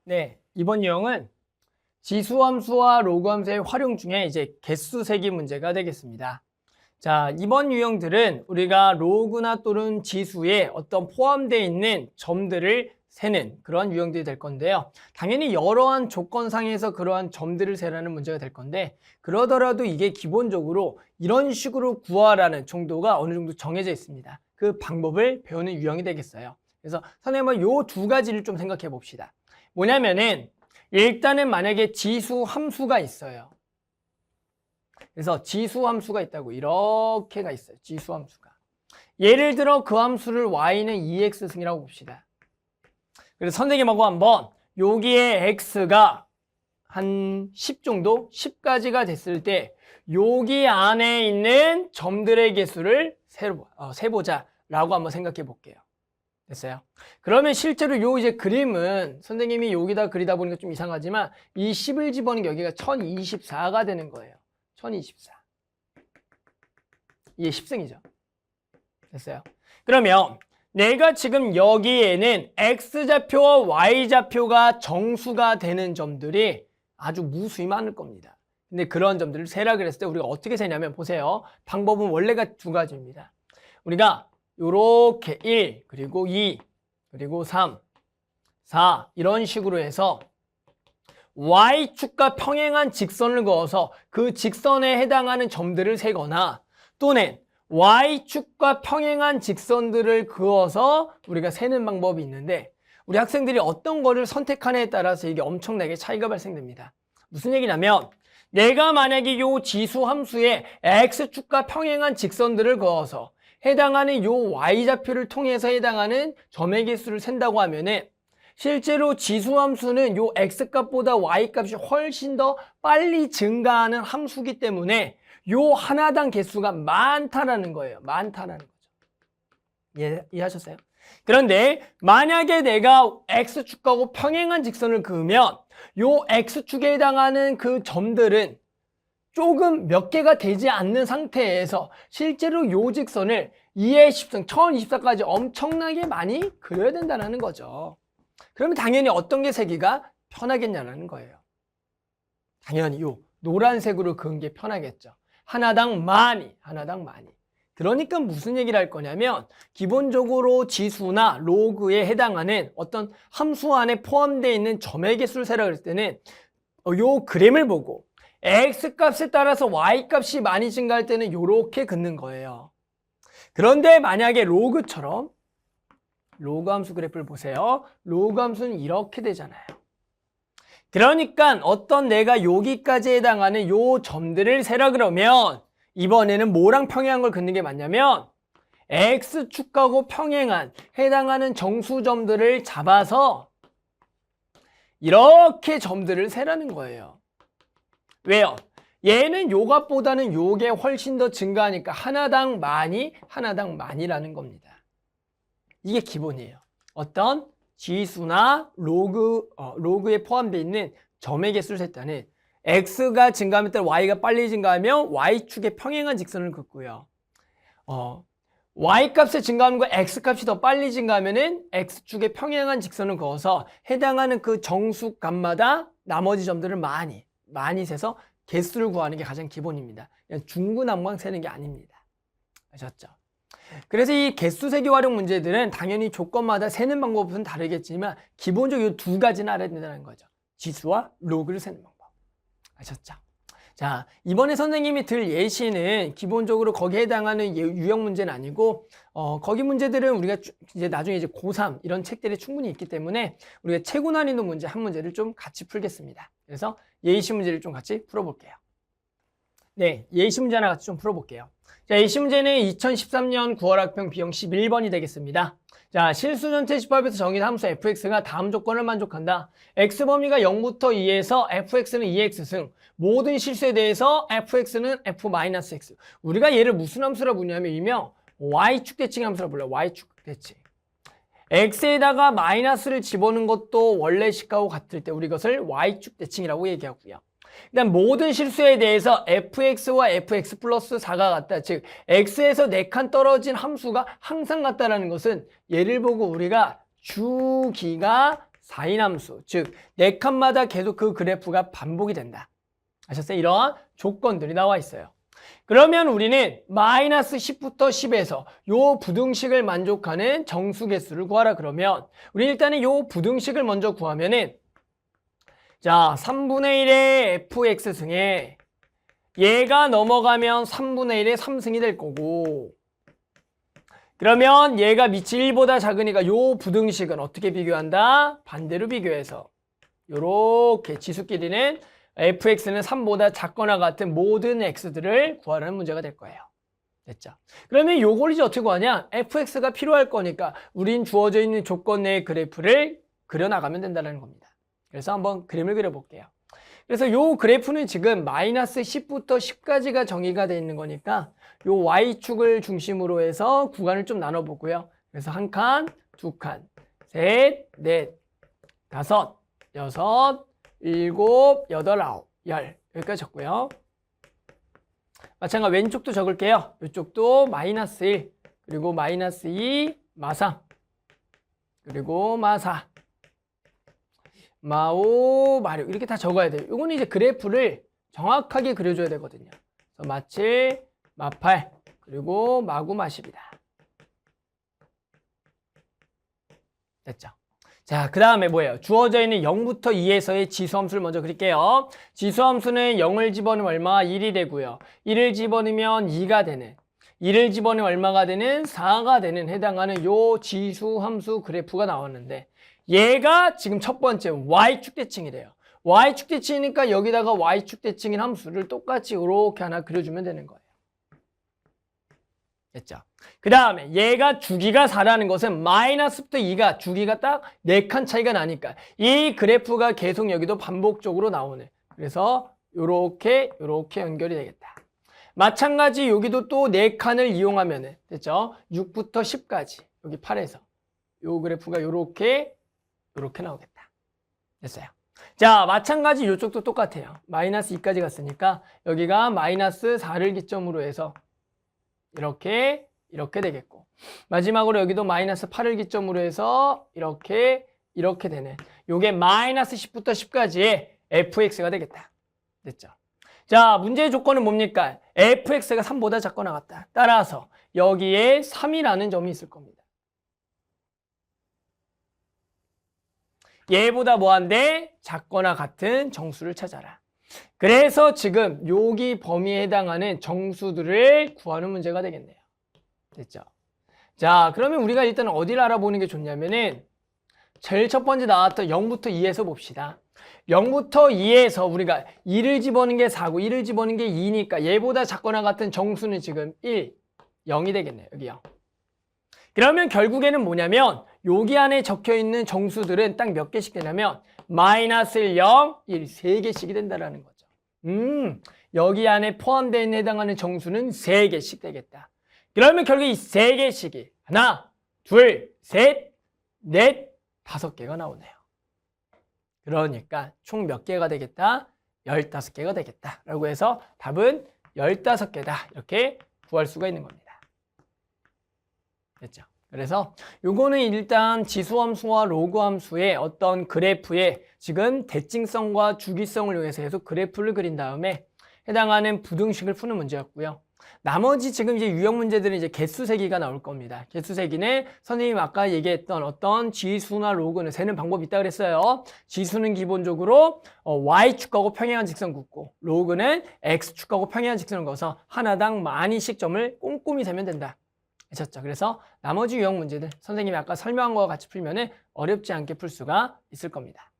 네, 이번 유형은 지수함수와 로그함수의 활용 중에 이제 개수 세기 문제가 되겠습니다. 자, 이번 유형들은 우리가 로그나 또는 지수에 어떤 포함되어 있는 점들을 세는 그런 유형들이 될 건데요. 당연히 여러한 조건상에서 그러한 점들을 세라는 문제가 될 건데, 그러더라도 이게 기본적으로 이런 식으로 구하라는 정도가 어느 정도 정해져 있습니다. 그 방법을 배우는 유형이 되겠어요. 그래서 선생님은 요 두 가지를 좀 생각해 봅시다. 뭐냐면은 일단은 만약에 지수 함수가 있어요. 그래서 지수 함수가 있다고 이렇게가 있어요. 지수 함수가. 예를 들어 그 함수를 y는 2x승이라고 봅시다. 그래서 선생님하고 한번 여기에 x가 한 10 정도, 10까지가 됐을 때 여기 안에 있는 점들의 개수를 세보자라고 한번 생각해 볼게요. 됐어요? 그러면 실제로 요 이제 그림은 선생님이 여기다 그리다 보니까 좀 이상하지만 이 10을 집어넣은 여기가 1024가 되는 거예요. 1024. 이게 10승이죠. 됐어요? 그러면 내가 지금 여기에는 X좌표와 Y좌표가 정수가 되는 점들이 아주 무수히 많을 겁니다. 근데 그런 점들을 세라 그랬을 때 우리가 어떻게 세냐면 보세요. 방법은 원래가 두 가지입니다. 우리가 요렇게 1, 그리고 2, 그리고 3, 4 이런 식으로 해서 Y축과 평행한 직선을 그어서 그 직선에 해당하는 점들을 세거나 또는 Y축과 평행한 직선들을 그어서 우리가 세는 방법이 있는데 우리 학생들이 어떤 거를 선택하느냐에 따라서 이게 엄청나게 차이가 발생됩니다. 무슨 얘기냐면 내가 만약에 요 지수 함수에 X축과 평행한 직선들을 그어서 해당하는 요 Y좌표를 통해서 해당하는 점의 개수를 센다고 하면은 실제로 지수함수는 요 X값보다 Y값이 훨씬 더 빨리 증가하는 함수기 때문에 요 하나당 개수가 많다라는 거예요. 많다라는 거죠. 이해하셨어요? 그런데 만약에 내가 X축하고 평행한 직선을 그으면 요 X축에 해당하는 그 점들은 조금 몇 개가 되지 않는 상태에서 실제로 요 직선을 2의 10승, 1024까지 엄청나게 많이 그려야 된다는 거죠. 그러면 당연히 어떤 게 세기가 편하겠냐는 거예요. 당연히 요 노란색으로 그은 게 편하겠죠. 하나당 많이. 그러니까 무슨 얘기를 할 거냐면 기본적으로 지수나 로그에 해당하는 어떤 함수 안에 포함되어 있는 점의 개수를 세라 그랬을 때는 요 그림을 보고 X값에 따라서 Y값이 많이 증가할 때는 요렇게 긋는 거예요. 그런데 만약에 로그처럼 로그 함수 그래프를 보세요. 로그 함수는 이렇게 되잖아요. 그러니까 어떤 내가 여기까지 해당하는 요 점들을 세라 그러면 이번에는 뭐랑 평행한 걸 긋는 게 맞냐면 X축하고 평행한 해당하는 정수점들을 잡아서 이렇게 점들을 세라는 거예요. 왜요? 얘는 요 값보다는 요게 훨씬 더 증가하니까 하나당 많이라는 겁니다. 이게 기본이에요. 어떤 지수나 로그에 포함되어 있는 점의 개수를 셀 때는 X가 증가하면 따라 Y가 빨리 증가하면 Y축에 평행한 직선을 긋고요. Y값의 증가함과 X값이 더 빨리 증가하면은 X축에 평행한 직선을 그어서 해당하는 그 정수값마다 나머지 점들을 많이 세서 개수를 구하는 게 가장 기본입니다. 그냥 중구난방 세는 게 아닙니다. 아셨죠? 그래서 이 개수 세기 활용 문제들은 당연히 조건마다 세는 방법은 다르겠지만 기본적으로 이 두 가지는 알아야 된다는 거죠. 지수와 로그를 세는 방법. 아셨죠? 자, 이번에 선생님이 들 예시는 기본적으로 거기에 해당하는 유형 문제는 아니고 거기 문제들은 우리가 이제 나중에 이제 고3 이런 책들이 충분히 있기 때문에 우리가 최고 난이도 문제 한 문제를 좀 같이 풀겠습니다. 그래서 예시 문제를 좀 같이 풀어볼게요. 네, 예시 문제 하나 같이 좀 풀어볼게요. 자, 예시 문제는 2013년 9월 학평 B형 11번이 되겠습니다. 자, 실수 전체 집합에서 정의된 함수 fx가 다음 조건을 만족한다. x 범위가 0부터 2에서 fx는 2x승. 모든 실수에 대해서 fx는 f-x. 우리가 얘를 무슨 함수라 부르냐면 일명 y축 대칭 함수라 불러요. y축 대칭. x에다가 마이너스를 집어넣은 것도 원래 식하고 같을 때 우리 이것을 y축 대칭이라고 얘기하고요. 일단 모든 실수에 대해서 fx와 fx 플러스 4가 같다. 즉 x에서 4칸 떨어진 함수가 항상 같다라는 것은 얘를 보고 우리가 주기가 4인 함수, 즉 4칸마다 계속 그 그래프가 반복이 된다. 아셨어요? 이러한 조건들이 나와 있어요. 그러면 우리는 마이너스 10부터 10에서 요 부등식을 만족하는 정수 개수를 구하라 그러면 우리 일단은 요 부등식을 먼저 구하면은 자 3분의 1의 fx승에 얘가 넘어가면 3분의 1의 3승이 될 거고 그러면 얘가 밑이 1보다 작으니까 요 부등식은 어떻게 비교한다? 반대로 비교해서 요렇게 지수끼리는 fx는 3보다 작거나 같은 모든 x들을 구하라는 문제가 될 거예요. 됐죠? 그러면 요걸 이제 어떻게 구하냐? fx가 필요할 거니까 우린 주어져 있는 조건 내의 그래프를 그려나가면 된다는 겁니다. 그래서 한번 그림을 그려볼게요. 그래서 요 그래프는 지금 마이너스 10부터 10까지가 정의가 되어 있는 거니까 요 y축을 중심으로 해서 구간을 좀 나눠보고요. 그래서 한 칸, 두 칸, 셋, 넷, 다섯, 여섯, 일곱, 여덟, 아홉, 열 여기까지 적고요. 마찬가지로 왼쪽도 적을게요. 이쪽도 마이너스 1, 그리고 마이너스 2, 마3, 그리고 마4, 마5, 마6 이렇게 다 적어야 돼요. 이거는 이제 그래프를 정확하게 그려줘야 되거든요. 그래서 마7, 마8, 그리고 마9, 마10이다. 됐죠? 자, 그 다음에 뭐예요? 주어져 있는 0부터 2에서의 지수함수를 먼저 그릴게요. 지수함수는 0을 집어넣으면 얼마? 1이 되고요. 1을 집어넣으면 2가 되는, 2를 집어넣으면 얼마가 되는? 4가 되는 해당하는 요 지수함수 그래프가 나왔는데 얘가 지금 첫 번째 y축 대칭이래요. y축 대칭이니까 여기다가 y축 대칭인 함수를 똑같이 이렇게 하나 그려주면 되는 거예요. 됐죠? 그 다음에 얘가 주기가 4라는 것은 마이너스부터 2가 주기가 딱 4칸 차이가 나니까 이 그래프가 계속 여기도 반복적으로 나오네. 그래서 요렇게 연결이 되겠다. 마찬가지 여기도 또 4칸을 이용하면은 됐죠? 6부터 10까지 여기 8에서 요 그래프가 요렇게 나오겠다. 됐어요. 자, 마찬가지 이쪽도 똑같아요. 마이너스 2까지 갔으니까 여기가 마이너스 4를 기점으로 해서 이렇게 되겠고 마지막으로 여기도 마이너스 8을 기점으로 해서 이렇게 되는 요게 마이너스 10부터 10까지의 fx가 되겠다. 됐죠? 자, 문제의 조건은 뭡니까? fx가 3보다 작거나 같다. 따라서 여기에 3이라는 점이 있을 겁니다. 얘보다 뭐한데? 작거나 같은 정수를 찾아라. 그래서 지금 여기 범위에 해당하는 정수들을 구하는 문제가 되겠네요. 됐죠? 자, 그러면 우리가 일단 어디를 알아보는 게 좋냐면은 제일 첫 번째 나왔던 0부터 2에서 봅시다. 0부터 2에서 우리가 2를 집어넣는 게 4고 1을 집어넣는 게 2니까 얘보다 작거나 같은 정수는 지금 1, 0이 되겠네요. 여기 0. 그러면 결국에는 뭐냐면 여기 안에 적혀있는 정수들은 딱 몇 개씩 되냐면 마이너스 1, 0, 1, 3개씩이 된다는 거죠. 여기 안에 포함되어 있는 해당하는 정수는 3개씩 되겠다. 그러면 결국 이 3개씩이 하나, 둘, 셋, 넷, 5개가 나오네요. 그러니까 총 몇 개가 되겠다? 15개가 되겠다. 라고 해서 답은 15개다. 이렇게 구할 수가 있는 겁니다. 됐죠? 그래서 요거는 일단 지수함수와 로그함수의 어떤 그래프의 지금 대칭성과 주기성을 이용해서 계속 그래프를 그린 다음에 해당하는 부등식을 푸는 문제였고요. 나머지 지금 이제 유형 문제들은 이제 개수세기가 나올 겁니다. 개수세기는 선생님이 아까 얘기했던 어떤 지수나 로그는 세는 방법이 있다 그랬어요. 지수는 기본적으로 y축하고 평행한 직선 긋고 로그는 x축하고 평행한 직선을 그어서 하나당 많이씩 점을 꼼꼼히 세면 된다. 아셨죠? 그래서 나머지 유형 문제들 선생님이 아까 설명한 것과 같이 풀면은 어렵지 않게 풀 수가 있을 겁니다.